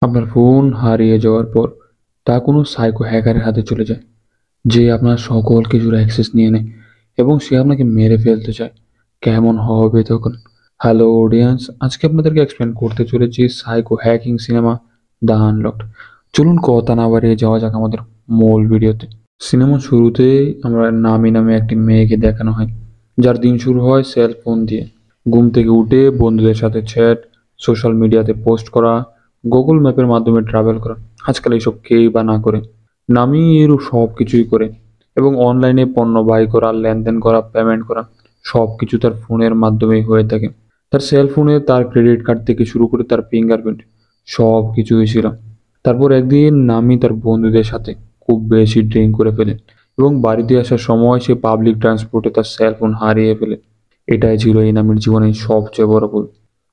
আপনার ফোন হারিয়ে যাওয়ার পর তা কোনো সাইকো হ্যাকারের হাতে চলে যায়, যে আপনার সকল কিছুর অ্যাক্সেস নিয়ে নেয় এবং সে আপনাকে মেরে ফেলতে চায়। কেমন হবে তখন? হ্যালো অডিয়েন্স, আজকে আপনাদেরকে এক্সপ্লেন করতে চলেছি psycho hacking cinema the unlocked. চলুন কথা না বাড়িয়ে যাওয়া যাক আমাদের মূল ভিডিওতে। সিনেমার শুরুতেই আমরা নামি নামে একটি মেয়েকে দেখানো হয়, যার দিন শুরু হয় সেল ফোন দিয়ে। ঘুম থেকে উঠে বন্ধুদের সাথে চ্যাট, সোশ্যাল মিডিয়াতে পোস্ট করা, গুগল ম্যাপের মাধ্যমে ট্রাভেল করা। আজকাল এইসব কেই বা না করে, নামি এর সব কিছুই করে। এবং অনলাইনে পণ্য বাই করা, লেনদেন করা, পেমেন্ট করা, সব কিছু তার ফোনের মাধ্যমেই হয়ে থাকে। তার সেল ফোনে তার ক্রেডিট কার্ড থেকে শুরু করে তার ফিঙ্গারপ্রিন্ট সব কিছুই ছিল। তারপর একদিন নামি তার বন্ধুদের সাথে খুব বেশি ড্রিঙ্ক করে ফেলে এবং বাড়িতে আসার সময় সে পাবলিক ট্রান্সপোর্টে তার সেল ফোন হারিয়ে ফেলে। এটাই ছিল এই নামের জীবনের সবচেয়ে বড় ভুল,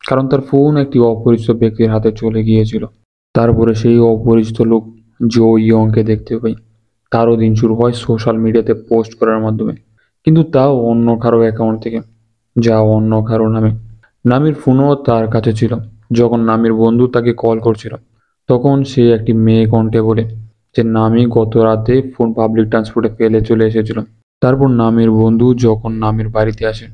কারণ তার ফোন একটি অপরিচিত ব্যক্তির হাতে চলে গিয়েছিল। তারপরে সেই অপরিচিত লোক জো ইয়ংকে দেখতে পাই। তারও দিন শুরু হয় সোশ্যাল মিডিয়াতে পোস্ট করার মাধ্যমে, কিন্তু তাও অন্য কারো অ্যাকাউন্ট থেকে, যা অন্য কারো নামে। নামির ফোনও তার কাছে ছিল। যখন নামির বন্ধু তাকে কল করছিল, তখন সে একটি মেয়ে কণ্ঠে বলে যে নামি গত রাতে ফোন পাবলিক ট্রান্সপোর্টে ফেলে চলে এসেছিল। তারপর নামির বন্ধু যখন নামির বাড়িতে আসে,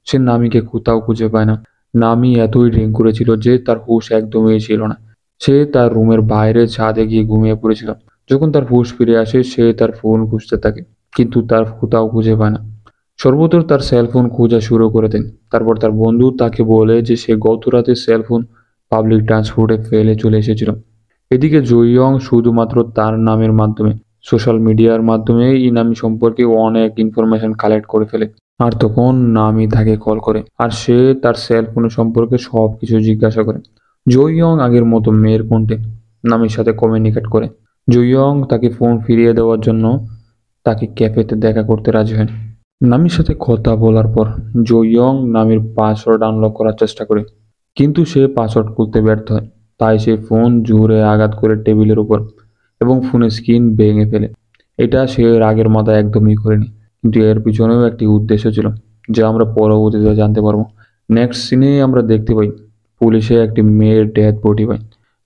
সে নামিকে কোথাও খুঁজে পায় না। নামি এতই ড্রিঙ্ক করেছিল যে তার হুঁশ একদমই ছিল না। সে তার রুমের বাইরে ছাদে গিয়ে ঘুমিয়ে পড়েছিল। যখন তার হুঁশ ফিরে আসে, সে তার ফোন খুঁজতে থাকে, কিন্তু তার কোথাও খুঁজে পায় না। সর্বত্র তার সেলফোন খোঁজা শুরু করে দেন। তারপর তার বন্ধু তাকে বলে যে সে গত রাতে সেলফোন পাবলিক ট্রান্সপোর্টে ফেলে চলে এসেছিল। এদিকে জয়ং শুধুমাত্র তার নামের মাধ্যমে, সোশ্যাল মিডিয়ার মাধ্যমে ইনামি সম্পর্কে অনেক ইনফরমেশন কালেক্ট করে ফেলে। আর তখন নামি তাকে কল করে, আর সে তার সেল ফোনের সম্পর্কে সব কিছু জিজ্ঞাসা করে। জয়ং আগের মতো মেয়ের কণ্ঠে নামির সাথে কমিউনিকেট করে। জয়ং তাকে ফোন ফিরিয়ে দেওয়ার জন্য তাকে ক্যাফেতে দেখা করতে রাজি হয়। নামির সাথে কথা বলার পর জয়ং নামির পাসওয়ার্ড আনলক করার চেষ্টা করে, কিন্তু সে পাসওয়ার্ড খুলতে ব্যর্থ হয়। তাই সে ফোন জোরে আঘাত করে টেবিলের উপর এবং ফোনের স্ক্রিন ভেঙে ফেলে। এটা সে রাগের মাথায় একদমই করেনি, কিন্তু এর পিছনেও একটি উদ্দেশ্য ছিল, যা আমরা পরবর্তীতে জানতে পারবো। নেক্সট সিনে আমরা দেখতে পাই পুলিশে একটি মেয়ের ডেথ বডি পায়।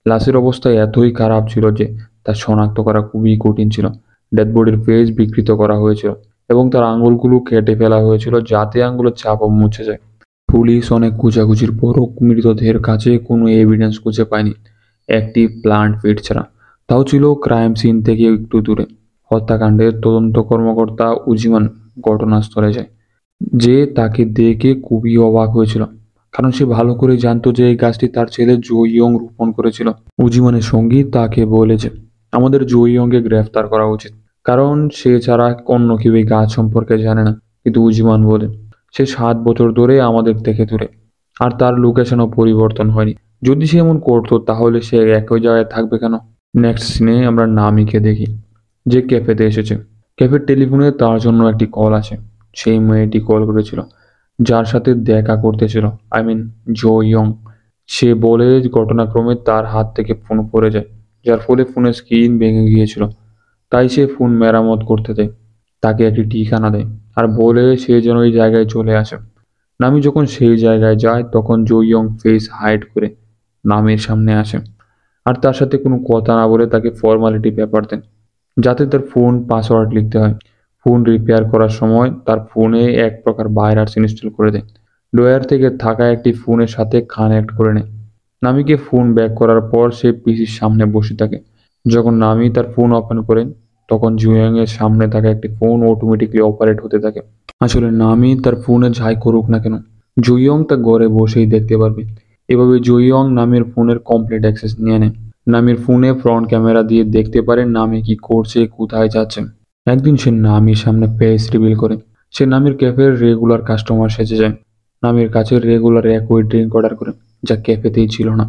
লাশের অবস্থা এতই খারাপ ছিল যে তা শনাক্ত করা খুবই কঠিন ছিল। ডেথ বডির ফেস বিকৃত করা হয়েছিল এবং তার আঙুলগুলো কেটে ফেলা হয়েছিল যাতে আঙুলের চাপ মুছে যায়। পুলিশ অনেক খোঁজাখুঁজির পরও মৃতদেহের কাছে কোনো এভিডেন্স খুঁজে পায়নি, একটি প্লান্ট ফিট ছাড়া। তাও ছিল ক্রাইম সিন থেকে একটু দূরে। হত্যাকাণ্ডের তদন্ত কর্মকর্তা উজিমান ঘটনাস্থলে যায়, যে তাকে দেখে খুবই অবাক হয়েছিল, কারণ সে ভালো করে জানতো যে এই গাছটি তার ছেলে জো ইয়ং রোপণ করেছিল। উজিমানের সঙ্গী তাকে বলেছে আমাদের জো ইয়ংকে গ্রেফতার করা উচিত, কারণ সে ছাড়া অন্য কেউ এই গাছ সম্পর্কে জানে না। কিন্তু উজিমান বলে সে 7 বছর ধরে আমাদের থেকে দূরে, আর তার লোকেশনও পরিবর্তন হয়নি। যদি সে এমন করতো তাহলে সে একই জায়গায় থাকবে কেন? নেক্সট সিনে আমরা নামিকে দেখি, যে ক্যাফেতে এসেছে। ক্যাফের টেলিফোনে তার জন্য একটি কল আসে। সেই মেয়েটি কল করেছিল, যার সাথে দেখা করতেছিল, আই মিন জো ইয়ং। সে বলে ঘটনাক্রমে তার হাত থেকে ফোন পড়ে যায়, যার ফলে ফোনের স্ক্রিন ভেঙে গিয়েছিল। তাই সে ফোন মেরামত করতে দেয়, তাকে একটি ঠিকানা দেয়, আর বলে সে যেন ওই জায়গায় চলে আসে। নামি যখন সেই জায়গায় যায়, তখন জো ইয়ং ফেস হাইড করে নামির সামনে আসে, আর তার সাথে কোনো কথা না বলে তাকে ফর্মালিটি পেপার দেন, যাতে তার ফোন পাসওয়ার্ড লিখতে হয়। ফোন রিপেয়ার করার সময় তার ফোনে এক প্রকার ভাইরাস ইনস্টল করে দেয়, ড্রয়ার থেকে থাকা একটি ফোনের সাথে কানেক্ট করে নেয়। নামিকে ফোন ব্যাক করার পর সে পিসির সামনে বসে থাকে। যখন নামি তার ফোন ওপেন করেন, তখন জুয়াং এর সামনে থাকা একটি ফোন অটোমেটিকলি অপারেট হতে থাকে। আসলে নামি তার ফোনে যাই করুক না কেন, জুইয়ং তা ঘরে বসেই দেখতে পারবে। এভাবে জুইয়ং নামের ফোনের কমপ্লিট অ্যাক্সেস নিয়ে নেয়। নামির ফোনে ফ্রন্ট ক্যামেরা দিয়ে দেখতে পারে নামি কি করছে, কোথায় যাচ্ছে। একদিন সে নামির সামনে ফেস রিভিল করে। সে নামির ক্যাফের রেগুলার কাস্টমার সেজে যায়। নামির কাছে রেগুলার একই ড্রিঙ্ক অর্ডার করে, যা ক্যাফেতেই ছিল না।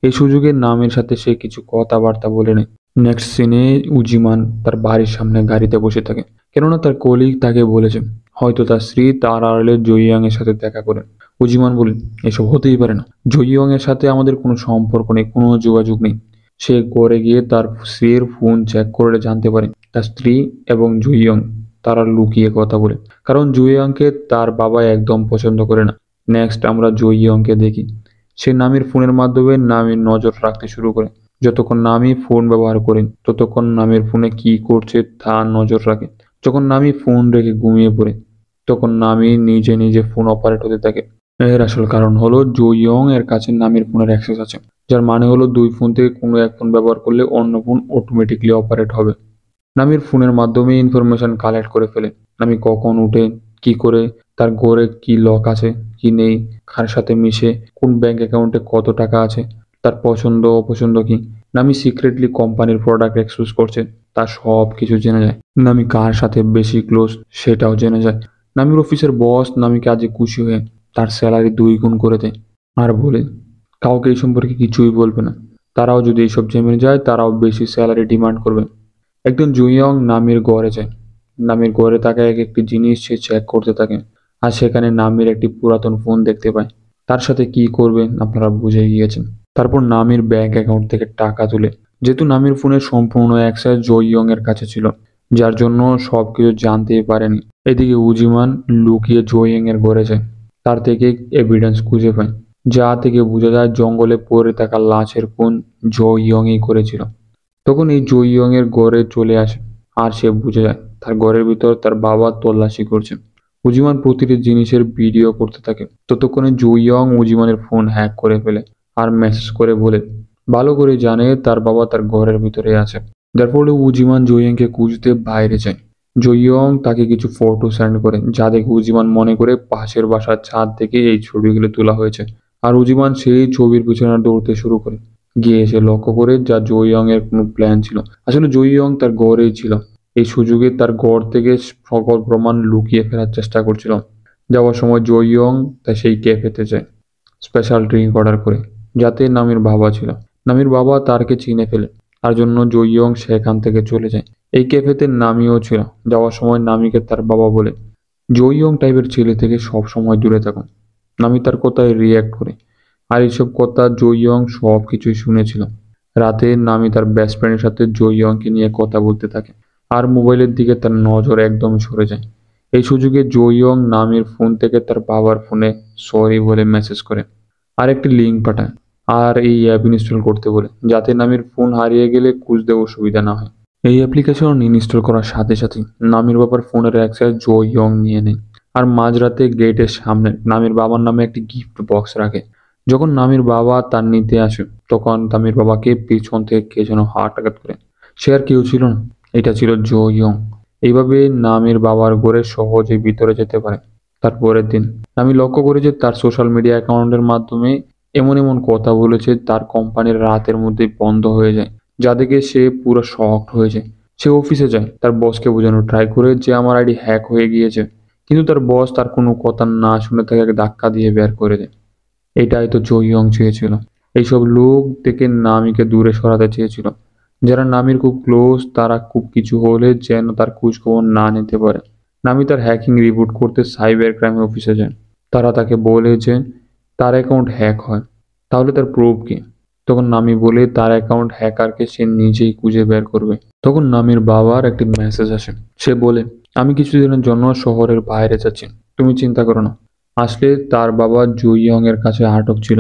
এই সুযোগে নামের সাথে সে কিছু কথাবার্তা বলে নেয়। নেক্সট সিনে উজিমান তার বাড়ির সামনে গাড়িতে বসে থাকে, কেননা তার কলিগ তাকে বলেছে হয়তো তার স্ত্রী তার আড়ালে জয়িয়াং এর সাথে দেখা করে। উজিমান বলে এসব হতেই পারে না, জয়িয়াং এর সাথে আমাদের কোনো সম্পর্ক নেই, কোনো যোগাযোগ নেই। সে ঘরে গিয়ে তার স্ত্রীর ফোন চেক করে জানতে পারে তার স্ত্রী এবং জুইয়ং তারা লুকিয়ে কথা বলে, কারণ জুইয়ংকে তার বাবা একদম পছন্দ করে না। নেক্সট আমরা জুইয়ংকে দেখি, সে নামির ফোনের মাধ্যমে নামির নজর রাখতে শুরু করে। যতক্ষণ না আমি ফোন ব্যবহার করি ততক্ষণ নামের ফোনে কি করছে তা নজর রাখে। যখন নামি ফোন রেখে ঘুমিয়ে পড়ে তখন নামি নিজে নিজে ফোন অপারেট হতে থাকে। এর আসল কারণ হলো জো ইয়ং এর কাছে নামির ফোনের অ্যাক্সেস আছে, যার মানে হলো দুই ফোন থেকে কোনো এক ফোন ব্যবহার করলে অন্য ফোন অটোমেটিকলি অপারেট হবে। নামির ফোনের মাধ্যমে ইনফরমেশন কালেক্ট করে ফেলে। নামি কখন উঠে, কি করে, তার ঘরে কি লক আছে কি নেই, কার সাথে মিশে, কোন ব্যাংক অ্যাকাউন্টে কত টাকা আছে, তার পছন্দ অপছন্দ কি, নামি সিক্রেটলি কোম্পানির প্রোডাক্ট এক্সচেঞ্জ করছে তা সব কিছু জেনে যায়। নামি কার সাথে বেশি ক্লোজ সেটাও জেনে যায়। নামির অফিসের বস নামিকে আজ খুশি হয়ে তার স্যালারি 2 গুণ করে দেয় আর বলে কাউকে এই সম্পর্কে কিছুই বলবে না। তারাও যদি এইসব জেনে যায় তারাও বেশি স্যালারি ডিমান্ড করবে। একদিন জুইয়ং নামির ঘরে যায়। নামির ঘরে থাকা এক একটি জিনিস সে চেক করতে থাকে আর সেখানে নামির একটি পুরাতন ফোন দেখতে পায়। তার সাথে কি করবে আপনারা বুঝে গিয়েছেন। তারপর নামির ব্যাংক অ্যাকাউন্ট থেকে টাকা তুলে, যেহেতু নামির ফোনের সম্পূর্ণ অ্যাক্সেস জুইয়ং এর কাছে ছিল, যার জন্য সবকিছু জানতেই পারেনি। এদিকে উজিমান লুকিয়ে জুইয়ং এর ঘরে যায়। তার থেকে এভিডেন্স খুঁজে পায়, যা থেকে বোঝা যায় জঙ্গলে পড়ে থাকা লাশের খুন জুইয়ংই করেছিল। তখন এই জুইয়ং এর ঘরে চলে আসে আর সে বুঝে যায় তার ঘরের ভিতর তার বাবা তল্লাশি করছে। উজিমান প্রতিটি জিনিসের ভিডিও করতে থাকে। ততক্ষণে জুইয়ং উজিমানের ফোন হ্যাক করে ফেলে আর মেসেজ করে বলে ভালো করে জানে তার বাবা তার ঘরের ভিতরে আছে। যার ফলে উজিমান জুইয়ংকে খুঁজতে বাইরে যায়। জুইয়ং তাকে কিছু ফটো সেন্ড করে, যা দেখে উজিমান মনে করে পাশের বাসার ছাদ থেকে এই ছবিগুলো তোলা হয়েছে। আর উজিমান সেই ছবির পিছনে দৌড়তে শুরু করে। গিয়ে এসে লক্ষ্য করে যা জুইয়ং এর কোনো প্ল্যান ছিল। আসলে জুইয়ং তার ঘরেই ছিল। এই সুযোগে তার ঘর থেকে সকল প্রমাণ লুকিয়ে ফেলার চেষ্টা করছিল। যাওয়ার সময় জুইয়ং তা সেই ক্যাফেতে যায় স্পেশাল ড্রিঙ্ক অর্ডার করে, যাতে নামির বাবা ছিল। নামির বাবা তারকে চিনে ফেলে, তার জন্য জুইয়ং সেখান থেকে চলে যায়। এই ক্যাফেতে নামিও ছিল। যাওয়ার সময় নামিকে তার বাবা বলে জুইয়ং টাইপের ছেলে থেকে সব সময় দূরে থাকুন। নামি তার কথায় রিয়্যাক্ট করে আর এইসব কথা জুইয়ং সব কিছুই শুনেছিল। রাতে নামি তার বেস্ট ফ্রেন্ডের সাথে জুইয়ংকে নিয়ে কথা বলতে থাকে আর মোবাইলের দিকে তার নজর একদম সরে যায়। এই সুযোগে জুইয়ং নামির ফোন থেকে তার বাবার ফোনে সরি বলে মেসেজ করে আর একটি লিঙ্ক পাঠায় আর এই অ্যাপ ইনস্টল করতে বলে, যাতে নামির ফোন হারিয়ে গেলে খুঁজতে অসুবিধা না হয়। এই অ্যাপ্লিকেশন ইনস্টল করার সাথে সাথে নামির বাবার ফোনের অ্যাক্সেস জুইয়ং নিয়ে নেয় আর মাঝরাতে গেটের সামনে নামির বাবার নামে একটি গিফট বক্স রাখে। যখন নামির বাবা তার নিতে আসে তখন নামির বাবাকে পিছন থেকে কে যেন হাত আঘাত করে। সে আর কেউ ছিল না, এটা ছিল জুইয়ং। এইভাবে নামির বাবার ঘরে সহজে ভিতরে যেতে পারে। তারপরের দিন আমি লক্ষ্য করি যে তার সোশ্যাল মিডিয়া অ্যাকাউন্টের মাধ্যমে এমন এমন কথা বলেছে তার কোম্পানির রাতের মধ্যে বন্ধ হয়ে যায়, যা দেখে সে পুরো শকড হয়ে যায়। সে অফিসে যায়, তার বসকে বোঝানোর ট্রাই করে যে আমার আইডি হ্যাক হয়ে গিয়েছে, কিন্তু তার বস তার কোনো কথা না শুনে তাকে ধাক্কা দিয়ে বের করে দেয়। এটাই তো জুইয়ং চেয়েছিল। এইসব লোক থেকে নামিকে দূরে সরাতে চেয়েছিল। যারা নামির খুব ক্লোজ তারা খুব কিছু হলে যেন তার খোঁজ খবর না নিতে পারে। নামি তার হ্যাকিং রিপোর্ট করতে সাইবার ক্রাইম অফিসে যায়। তারা তাকে বলে যে তার অ্যাকাউন্ট হ্যাক হয়, তাহলে তার প্রুফ কি? তখন নামি বলে তার অ্যাকাউন্ট হ্যাকারকে সে নিজেই খুঁজে বের করবে। তখন নামির বাবার একটি মেসেজ আসে। সে বলে আমি কিছুদিনের জন্য শহরের বাইরে যাচ্ছি, তুমি চিন্তা করো না। আসলে তার বাবা জুইয়ং এর কাছে আটক ছিল।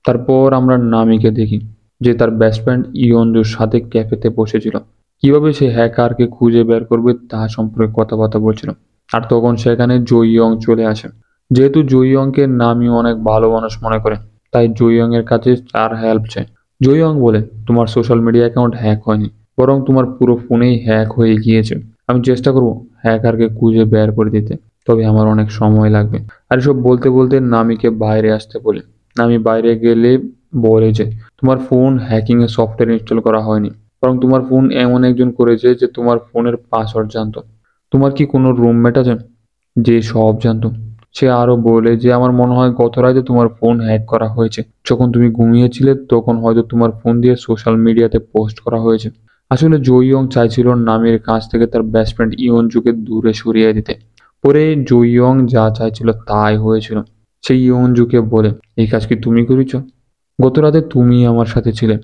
তারপর আমরা নামিকে দেখি যে তার বেস্ট ফ্রেন্ড ইয়নজুর সাথে ক্যাফেতে বসেছিল। কিভাবে সে হ্যাকারকে খুঁজে বের করবে তা সম্পর্কে কথাবার্তা বলছিল। আর তখন সেখানে জুইয়ং চলে আসে। যেহেতু জুইয়ংকে নামি অনেক ভালো মানুষ মনে করে, তাই জুইয়ং এর কাছে তার হেল্প চায়। জুইয়ং বলে তোমার সোশ্যাল মিডিয়া অ্যাকাউন্ট হ্যাক হয়নি, বরং তোমার পুরো ফোনেই হ্যাক হয়ে গিয়েছে। আমি চেষ্টা করব হ্যাকারকে খুঁজে বের করে দিতে, তবে আমার অনেক সময় লাগবে। আর এসব বলতে বলতে নামিকে বাইরে আসতে বলে। নামি বাইরে গেলে বলে যে তোমার ফোন হ্যাকিং এর সফটওয়্যার ইনস্টল করা হয়নি, বরং তোমার ফোন এমন একজন করেছে যে তোমার ফোনের পাসওয়ার্ড জানতো। তোমার কি কোনো রুমমেট আছে যে সব জানতো? সে আরো বলে যে আমার মনে হয় গত রাতে তোমার ফোন হ্যাক করা হয়েছে। যখন তুমি ঘুমিয়েছিলে তখন হয়তো তোমার ফোন দিয়ে সোশ্যাল মিডিয়াতে পোস্ট করা হয়েছে। আসলে জুইয়ং চাইছিল নামির কাছ থেকে তার বেস্ট ফ্রেন্ড ইয়নজুকে দূরে সরিয়ে দিতে। পরে জুইয়ং যা চাইছিল তাই হয়েছিল। সে ইয়নজুকে বলে এই কাজ কি তুমি করেছো? গত রাতে তুমি আমার সাথে ছিলে,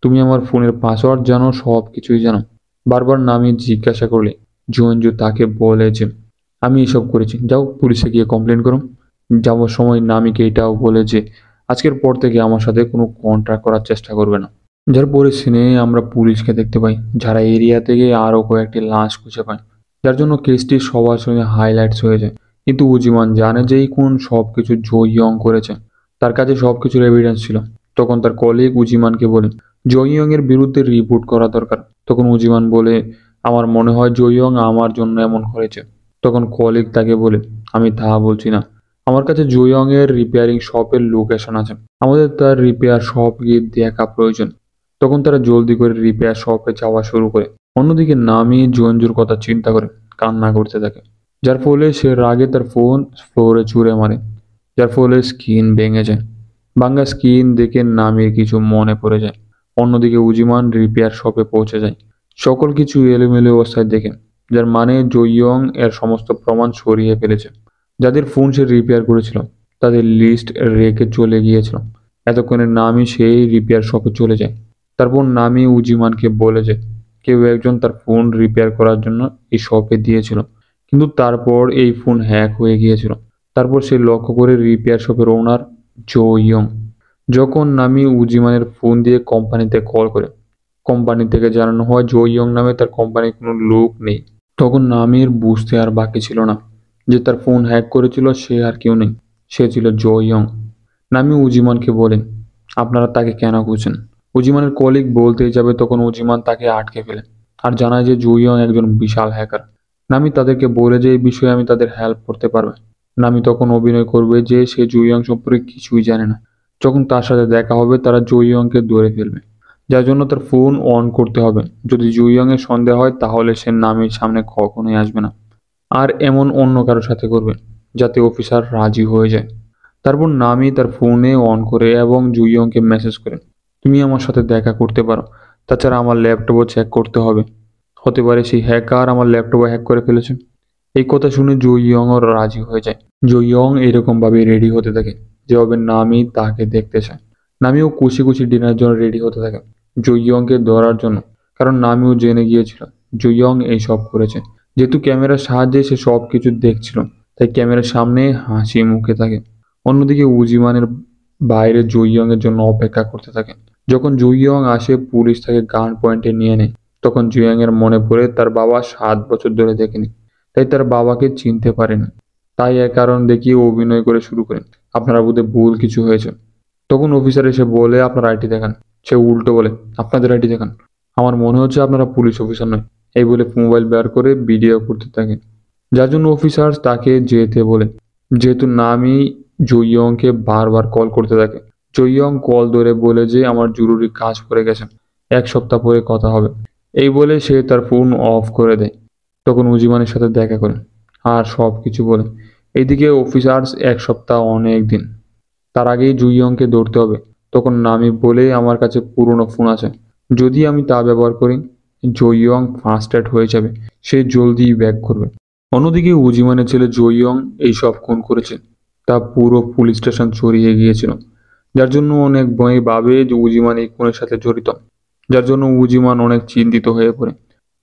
তুমি আমার ফোনের পাসওয়ার্ড জানো, সব কিছুই জানো। বারবার নামি জিজ্ঞাসা করলে জুনজু তাকে বলে যে আমি এসব করেছি, যাও পুলিশে গিয়ে কমপ্লেন করো। যাওয়ার সময় নামিকে এটাও বলে যে আজকের পর থেকে আমার সাথে কোনো কন্ট্রাক্ট করার চেষ্টা করবে না। যার পরে সিনে আমরা পুলিশকে দেখতে পাই, যারা এরিয়া থেকে আরও কয়েকটি লাশ খুঁজে পায়, যার জন্য কেসটি সবার সঙ্গে হাইলাইটস হয়ে যায়। কিন্তু উজিমান জানে যে এই কোন সব কিছু জো ইয়ং করেছে, তার কাছে সব কিছুর এভিডেন্স ছিল। তখন তার কলিগ উজিমানকে বলে জো ইয়ং এর বিরুদ্ধে রিপোর্ট করা দরকার। তখন উজিমান বলে, আমার মনে হয় জো ইয়ং আমার জন্য এমন করেছে। তখন কলিগ তাকে বলে, আমি তা বলছি না, আমার কাছে জো ইয়ং এর রিপেয়ারিং শপের লোকেশন আছে, আমাদের তার রিপেয়ার শপ গিয়ে দেখা প্রয়োজন। তখন তারা জলদি করে রিপেয়ার শপে যাওয়া শুরু করে। অন্যদিকে নামি জঞ্জুর কথা চিন্তা করে কান্না করতে থাকে, যার ফলে সে রাগে তার ফোন ফ্লোরে ছুঁড়ে মারে, যার ফলে স্ক্রিন ভেঙে যায়। ভাঙ্গা স্ক্রিন দেখে নামির কিছু মনে পড়ে যায়। অন্যদিকে উজিমান রিপেয়ার শপে পৌঁছে যায়, সকল কিছু এলোমেলো অবস্থায় দেখে, যার মানে জইয়ং এর সমস্ত প্রমাণ সরিয়ে ফেলেছে। যাদের ফোন সে রিপেয়ার করেছিল তাদের লিস্ট রেখে চলে গিয়েছিল। এতক্ষণে নামি সেই রিপেয়ার শপে চলে যায়। তারপর নামি উজিমানকে বলে যে কেউ একজন তার ফোন রিপেয়ার করার জন্য এই শপে দিয়েছিল, কিন্তু তারপর এই ফোন হ্যাক হয়ে গিয়েছিল। তারপর সে লক্ষ্য করে রিপেয়ার শপের ওনার জো ইয়ং। যখন নামি উজিমানের ফোন দিয়ে কোম্পানিতে কল করে, কোম্পানি থেকে জানানো হয় জো ইয়ং নামে তার কোম্পানির কোনো লোক নেই। তখন নামির বুঝতে আর বাকি ছিল না যে তার ফোন হ্যাক করেছিল সে আর কেউ নেই, সে ছিল জো ইয়ং। নামি উজিমানকে বলেন, আপনারা তাকে কেন খুঁজছেন? উজিমানের কলিগ বলতেই যাবে তখন উজিমান তাকে আটকে ফেলে আর জানায় যে জো ইয়ং একজন বিশাল হ্যাকার। নামি তাদেরকে বলে যে এই বিষয়ে আমি তাদের হেল্প করতে পারবে। নামি তখন অভিনয় করবে যে সে জো ইয়ং সম্পর্কে কিছুই জানে না। যখন তার সাথে দেখা হবে তারা জো ইয়ংকে ধরে ফেলবে, যার জন্য তার ফোন অন করতে হবে। যদি জো ইয়ং এর সন্দেহ হয় তাহলে সে নামির সামনে কখনোই আসবে না, আর এমন অন্য কারোর সাথে করবে যাতে অফিসার রাজি হয়ে যায়। তারপর নামি তার ফোনে অন করে এবং জো ইয়ংকে মেসেজ করে, তুমি আমার সাথে দেখা করতে পারো, তাছাড়া আমার ল্যাপটপও চেক করতে হবে, হতে পারে সেই হ্যাকার আমার ল্যাপটপও হ্যাক করে ফেলেছে। এই কথা শুনে জো ইয়ংও রাজি হয়ে যায়। জো ইয়ং এরকম ভাবে রেডি হতে থাকে যেভাবে নামি তাকে দেখতে চায়। নামিও খুশি খুশি ডিনার জন্য রেডি হতে থাকে জো ইয়ংকে ধরার জন্য, কারণ নামিও জেনে গিয়েছিল জো ইয়ং এইসব করেছে। যেহেতু ক্যামেরার সাহায্যে সে সব কিছু দেখছিল, তাই ক্যামেরার সামনে হাসি মুখে থাকে। অন্যদিকে উজিমানের বাইরে জো ইয়ং এর জন্য অপেক্ষা করতে থাকে। যখন জো ইয়ং আসে পুলিশ তাকে গান পয়েন্টে নিয়ে নেয়। তখন জো ইয়ং এর মনে পড়ে তার বাবা 7 বছর ধরে দেখেনি, তাই তার বাবাকে চিনতে পারেনি। তাই এ কারণ দেখিয়ে অভিনয় করে শুরু করেন, আপনারা বোধহয় ভুল কিছু হয়েছে। তখন অফিসার এসে বলে আপনার আইডি দেখান। সে উল্টো বলে আপনাদের আইডি দেখান, আমার মনে হচ্ছে আপনারা পুলিশ অফিসার নয়। এই বলে মোবাইল বের করে ভিডিও করতে থাকে, যার জন্য অফিসার তাকে যেতে বলে। যেহেতু নামি জো ইয়ংকে বারবার কল করতে থাকে, জো ইয়ং কল ধরে বলে যে আমার জরুরি কাজ পড়ে গেছে, 1 সপ্তাহ পরে কথা হবে। এই বলে সে তার ফোন অফ করে দেয়। তখন উজিমানের সাথে দেখা করে আর সব কিছু বলে। এইদিকে অফিসার্স 1 সপ্তাহ অনেক দিন, তার আগেই জো ইয়ংকে ধরতে হবে। তখন নামি বলে আমার কাছে পুরনো ফোন আছে, যদি আমি তা ব্যবহার করি জো ইয়ং ফার্স্টেড হয়ে যাবে, সে জলদি ব্যাক করবে। অন্যদিকে উজিমানের ছেলে জো ইয়ং এইসব খুন করেছে তা পুরো পুলিশ স্টেশন ছড়িয়ে গিয়েছিল, যার জন্য অনেক ভয়ে ভাবে যে উজিমান এই খুনের সাথে জড়িত। যার জন্য উজিমান অনেক চিন্তিত হয়ে পড়ে,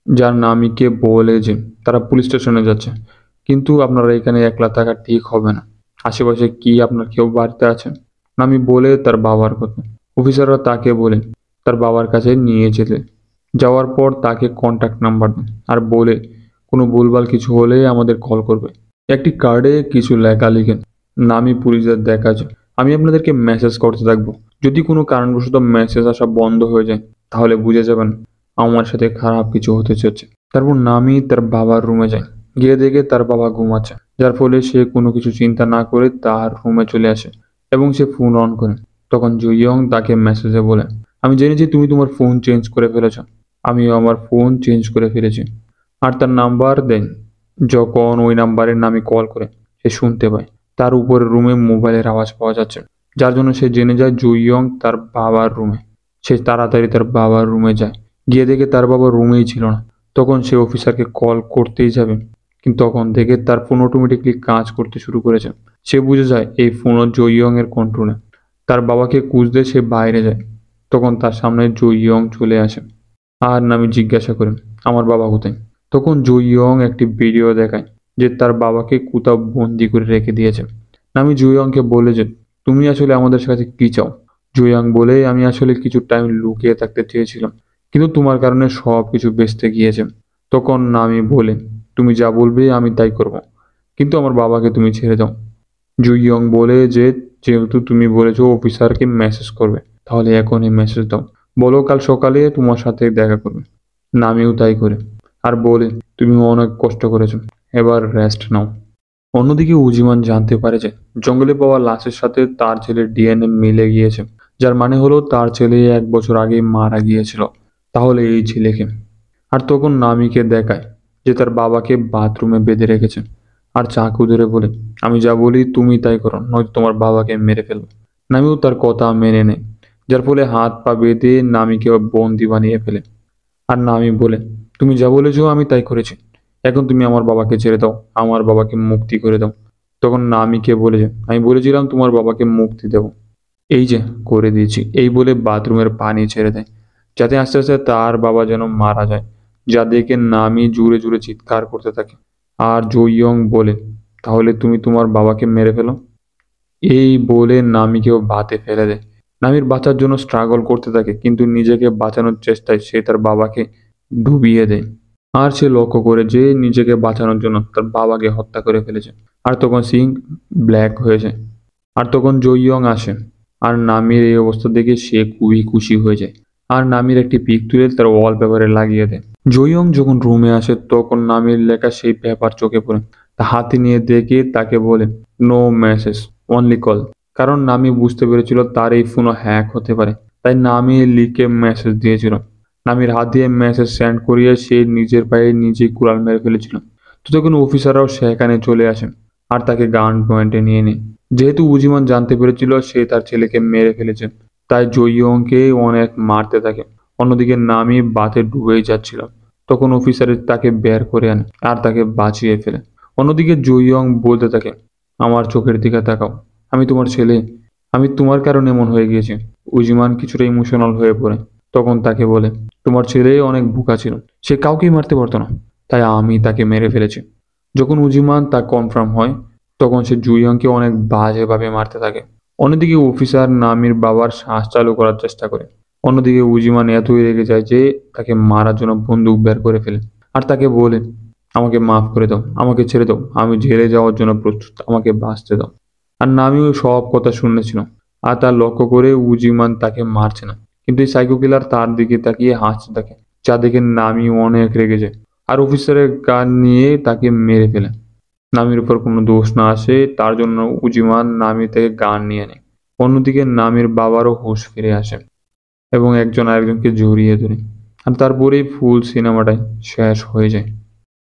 যার নামিকে বলে যে তারা পুলিশ স্টেশনে যাচ্ছে, কিন্তু আপনারা এখানে একলা থাকা ঠিক হবে না, আশেপাশে কি আপনার কেউ বাড়িতে আছে? নামি বলে তার বাবার কথা। অফিসাররা তাকে বলে তার বাবার কাছে নিয়ে যেতে। যাওয়ার পর তাকে কন্ট্যাক্ট নাম্বার দেন আর বলে কোনো ভুলভাল কিছু হলে আমাদের কল করবে। একটি কার্ডে কিছু লেখা লিখেন, নামি পুলিশের দেখা যায়, আমি আপনাদেরকে মেসেজ করতে থাকবো, যদি কোনো কারণবশত মেসেজ আসা বন্ধ হয়ে যায় তাহলে বুঝে যাবেন আমার সাথে খারাপ কিছু হতে চলেছে। তারপর নামি তার বাবার রুমে যায়, গিয়ে দেখে তার বাবা ঘুমাচ্ছে, যার ফলে সে কোনো কিছু চিন্তা না করে তার রুমে চলে আসে এবং সে ফোন অন করে। তখন জো ইয়ং তাকে মেসেজে বলে, আমি জেনেছি তুমি তোমার ফোন চেঞ্জ করে ফেলেছ, আমিও আমার ফোন চেঞ্জ করে ফেলেছি। আর তার নাম্বার দেন। যখন ওই নাম্বারের নামে কল করে সে শুনতে পায় তার উপরের রুমে মোবাইলের আওয়াজ পাওয়া যাচ্ছে, যার জন্য সে জেনে যায় জো ইয়ং তার বাবার রুমে। সে তাড়াতাড়ি তার বাবার রুমে যায়, গিয়ে দেখে তার বাবা রুমেই ছিল না। তখন সে অফিসারকে কল করতেই যাবে, কিন্তু তখন থেকে তার ফোন অটোমেটিকলি কাজ করতে শুরু করেছে। সে বুঝে যায় এই ফোনও জো ইয়ং এর কন্ট্রোলে। তার বাবাকে খুঁজতে সে বাইরে যায়, তখন তার সামনে জো ইয়ং চলে আসে আর নামি জিজ্ঞাসা করেন আমার বাবা কোথায়? তখন জো ইয়ং একটি ভিডিও দেখায় যে তার বাবাকে কোথাও বন্দি করে রেখে দিয়েছে। নামি জো ইয়ংকে বলে যে তুমি আসলে আমাদের কাছে কি চাও? জুয়াং বলে, আমি আসলে কিছু টাইম লুকিয়ে থাকতে চেয়েছিলাম, কিন্তু তোমার কারণে সব কিছু বেঁচতে গিয়েছে। তখন নামি বলে, তুমি যা বলবে আমি তাই করব, কিন্তু আমার বাবাকে তুমি ছেড়ে দাও। জুইয়ং বলে যে, যেহেতু তুমি বলেছো অফিসারকে মেসেজ করবে, তাহলে এখনই মেসেজ দাও, বলো কাল সকালে তোমার সাথে দেখা করবে। নামিও তাই করে আর বলে, তুমি অনেক কষ্ট করেছো, এবার রেস্ট নাও। অন্যদিকে উজিমান জানতে পারে যে জঙ্গলে পাওয়া লাশের সাথে তার ছেলের ডিএনএ মিলে গিয়েছে, যার মানে হলো তার ছেলে 1 বছর আগে মারা গিয়েছিল। তাহলে এই ছেলেকে। আর তখন নামিকে দেখায় যে তার বাবাকে বাথরুমে বেঁধে রেখেছে আর চাকু ধরে বলে, আমি যা বলি তুমি তাই করো, নয়তো তোমার বাবাকে মেরে ফেলবো। নামিও তার কথা মেনে নেয়, যার ফলে হাত পা বেঁধে নামিকে বন্দি বানিয়ে ফেলে। আর নামি বলে, তুমি যা বলেছো আমি তাই করেছি, এখন তুমি আমার বাবাকে ছেড়ে দাও, আমার বাবাকে মুক্তি করে দাও। তখন নামিকে বলে যে, আমি বলেছিলাম তোমার বাবাকে মুক্তি দেব, এই যে করে দিয়েছি, এই বলে বাথরুমের পানি ছেড়ে দেয়, যাতে আস্তে আস্তে তার বাবা যেন মারা যায়। যা দেখে নামি জুড়ে জুড়ে চিৎকার করতে থাকে। আর জইয়ং বলে, তাহলে তুমি তোমার বাবাকে মেরে ফেলো। এই বলে নামিকেও বাতে ফেলে দেয়। নামির বাঁচার জন্য স্ট্রাগল করতে থাকে, কিন্তু নিজেকে বাঁচানোর চেষ্টায় সে তার বাবাকে ডুবিয়ে দেয়। আর সে লক্ষ্য করে যে নিজেকে বাঁচানোর জন্য তার বাবাকে হত্যা করে ফেলেছে। আর তখন সিং ব্ল্যাক হয়ে যায়। আর তখন জইয়ং আসে। আর নামির এই অবস্থা দেখে সে খুবই খুশি হয়ে যায়। আর নামির একটি পিক তুলে তার ওয়ালপেপারে লাগিয়ে দেয়। জইয়ং যখন রুমে আসে তখন নামির লেখা সেই পেপার চোখে পড়ে। তা হাতে নিয়ে দেখে তাকে বলে, নো মেসেজ, অনলি কল। কারণ নামি বুঝতে পেরেছিল তার এই ফোনও হ্যাক হতে পারে, তাই নামি লিখে মেসেজ দিয়েছিল। নামির হাত দিয়ে মেসেজ সেন্ড করিয়ে সে নিজের পায়ে নিজেই কুড়াল মেরে ফেলেছিল। তো তখন অফিসাররাও সেখানে চলে আসে আর তাকে গান পয়েন্টে নিয়ে নেয়। যেহেতু উজিমান জানতে পেরেছিল সে তার ছেলেকে মেরে ফেলেছে, তাই জইয়ংকে অনেক মারতে থাকে। অন্যদিকে নামি বাতে ডুবেই যাচ্ছিল, তখন অফিসার তাকে বের করে আনে আর তাকে বাঁচিয়ে ফেলে। অন্যদিকে জইয়ং বলতে থাকে, আমার চোখের দিকে তাকাও, আমি তোমার ছেলে, আমি তোমার কারণে এমন হয়ে গিয়েছি। উজিমান কিছুটা ইমোশনাল হয়ে পড়ে। তখন তাকে বলে, তোমার ছেলে অনেক বোকা ছিল, সে কাউকেই মারতে পারতো না, তাই আমি তাকে মেরে ফেলেছি। যখন উজিমান তা কনফার্ম হয় তখন সে জুইয়ংকে অনেক বাজেভাবে মারতে থাকে। অন্যদিকে অফিসার নামির বাবার শ্বাস চালু করার চেষ্টা করে। অন্যদিকে উজিমান এতই রেগে যায় যে তাকে মারার জন্য বন্দুক বের করে ফেলে আর তাকে বলে, আমাকে মাফ করে দাও, আমাকে ছেড়ে দাও, আমি জেলে যাওয়ার জন্য প্রস্তুত, আমাকে বাঁচতে দাও। আর নামিও সব কথা শুনেছিল আর তার লক্ষ্য করে উজিমান তাকে মারছে না, কিন্তু এই সাইকো কিলার তার দিকে তাকিয়ে হাসতে থাকে, যা দেখে নামি অনেক রেগে যায় আর অফিসারের গান নিয়ে তাকে মেরে ফেলে। নামির উপর কোনো দোষ না আসে তার জন্য উজিমান নামি থেকে গান নিয়ে নেয়। অন্যদিকে নামির বাবারও হুঁশ ফিরে আসে এবং একজন আরেকজনকে জড়িয়ে ধরে। আর তারপরেই ফুল সিনেমাটাই শেষ হয়ে যায়।